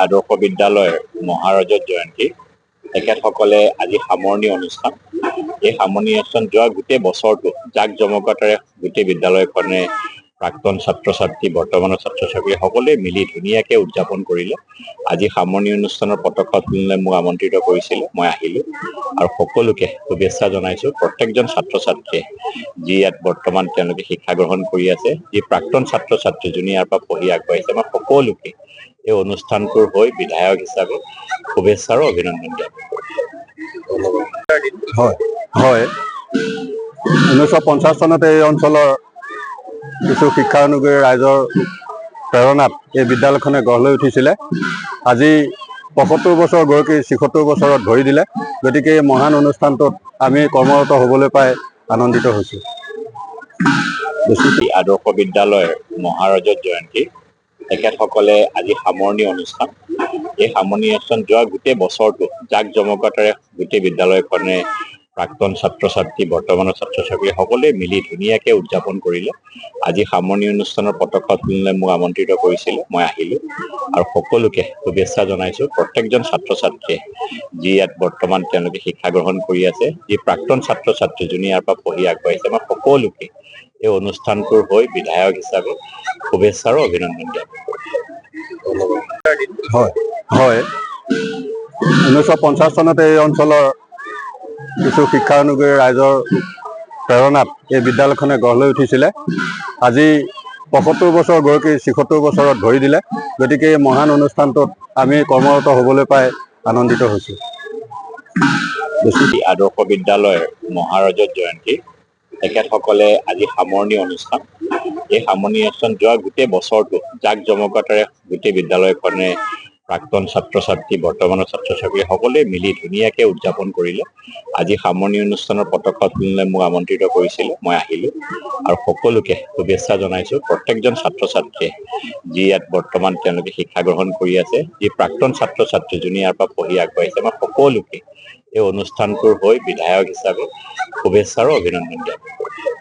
আদৰ্শ বিদ্যালয়ৰ মহাৰজত জয়ন্তী তেখেতসকলে আজি সামৰণি অনুষ্ঠান। এই সামৰণি অনুষ্ঠান যোৱা গোটেই বছৰটো জাক জমকতাৰে গোটেই বিদ্যালয়খনে প্ৰাক্তন ছাত্ৰ ছাত্ৰী বৰ্তমানৰ ছাত্ৰ ছাত্ৰী সকলোৱে মিলি ধুনীয়াকৈ উদযাপন কৰিলে। আজি সামৰণি অনুষ্ঠানৰ পতাকা উত্তোলনলৈ মোক আমন্ত্ৰিত কৰিছিলে, মই আহিলোঁ আৰু সকলোকে শুভেচ্ছা জনাইছোঁ। প্ৰত্যেকজন ছাত্ৰ ছাত্ৰীয়ে যি ইয়াত বৰ্তমান তেওঁলোকে শিক্ষা গ্ৰহণ কৰি আছে, যি প্ৰাক্তন ছাত্ৰ ছাত্ৰী যোনে ইয়াৰ পৰা পঢ়ি আগবাঢ়িছে, মই সকলোকে এই অনুষ্ঠানটোৰ হৈ বিধায়ক হিচাপে শুভেচ্ছা আৰু অভিনন্দন জ্ঞাপন কৰিছোঁ। হয় 1950 চনতে এই অঞ্চলৰ কিছু শিক্ষানুগী ৰাইজৰ প্ৰেৰণাত এই বিদ্যালয়খনে গঢ় লৈ উঠিছিলে। আজি 75 বছৰ গৈ কি 76 বছৰত ভৰি দিলে। গতিকে এই মহান অনুষ্ঠানটোত আমি কৰ্মৰত হ'বলৈ পাই আনন্দিত হৈছোঁ। আদৰ্শ বিদ্যালয়ৰ মহাৰজত জয়ন্তী তেখেতসকলে আজি সামৰণি অনুষ্ঠান। এই সামৰণি অনুষ্ঠান যোৱা গোটেই বছৰটো জাক জমকতাৰে গোটেই বিদ্যালয়খনে প্ৰাক্তন ছাত্ৰ ছাত্ৰী বৰ্তমানৰ ছাত্ৰ ছাত্ৰী সকলোৱে মিলি ধুনীয়াকৈ উদযাপন কৰিলে। আজি সামৰণি অনুষ্ঠানৰ পতাকা উত্তোলনলৈ মোক আমন্ত্ৰিত কৰিছিলে, মই আহিলোঁ আৰু সকলোকে শুভেচ্ছা জনাইছোঁ। প্ৰত্যেকজন ছাত্ৰ ছাত্ৰীয়ে যি ইয়াত বৰ্তমান তেওঁলোকে শিক্ষা গ্ৰহণ কৰি আছে, যি প্ৰাক্তন ছাত্ৰ ছাত্ৰী যোনে ইয়াৰ পৰা পঢ়ি আগবাঢ়িছে, মই সকলোকে এই অনুষ্ঠানটোৰ হৈ বিধায়ক হিচাপে শুভেচ্ছা আৰু অভিনন্দন জ্ঞাপন কৰিছোঁ। হয় 1950 চনতে এই অঞ্চলৰ কিছু শিক্ষানুগী ৰাইজৰ প্ৰেৰণাত এই বিদ্যালয়খনে গঢ় লৈ উঠিছিলে। আজি 75 বছৰ গৈ কি 76 বছৰত ভৰি দিলে। গতিকে এই মহান অনুষ্ঠানটোত আমি কৰ্মৰত হ'বলৈ পাই আনন্দিত হৈছোঁ। আদৰ্শ বিদ্যালয়ৰ মহাৰজত জয়ন্তী তেখেতসকলে আজি সামৰণি অনুষ্ঠান। এই সামৰণি অনুষ্ঠান যোৱা গোটেই বছৰটো জাক জমকতাৰে গোটেই বিদ্যালয়খনে প্ৰাক্তন ছাত্ৰ ছাত্ৰী বৰ্তমানৰ ছাত্ৰ ছাত্ৰী সকলোৱে মিলি ধুনীয়াকৈ উদযাপন কৰিলে। আজি সামৰণি অনুষ্ঠানৰ পতাকা উত্তোলনলৈ মোক আমন্ত্ৰিত কৰিছিলে, মই আহিলোঁ আৰু সকলোকে শুভেচ্ছা জনাইছোঁ। প্ৰত্যেকজন ছাত্ৰ ছাত্ৰীয়ে যি ইয়াত বৰ্তমান তেওঁলোকে শিক্ষা গ্ৰহণ কৰি আছে, যি প্ৰাক্তন ছাত্ৰ ছাত্ৰী যোনে ইয়াৰ পৰা পঢ়ি আগবাঢ়িছে, মই সকলোকে এই অনুষ্ঠানটোৰ হৈ বিধায়ক হিচাপে শুভেচ্ছা আৰু অভিনন্দন জ্ঞাপন কৰিছোঁ।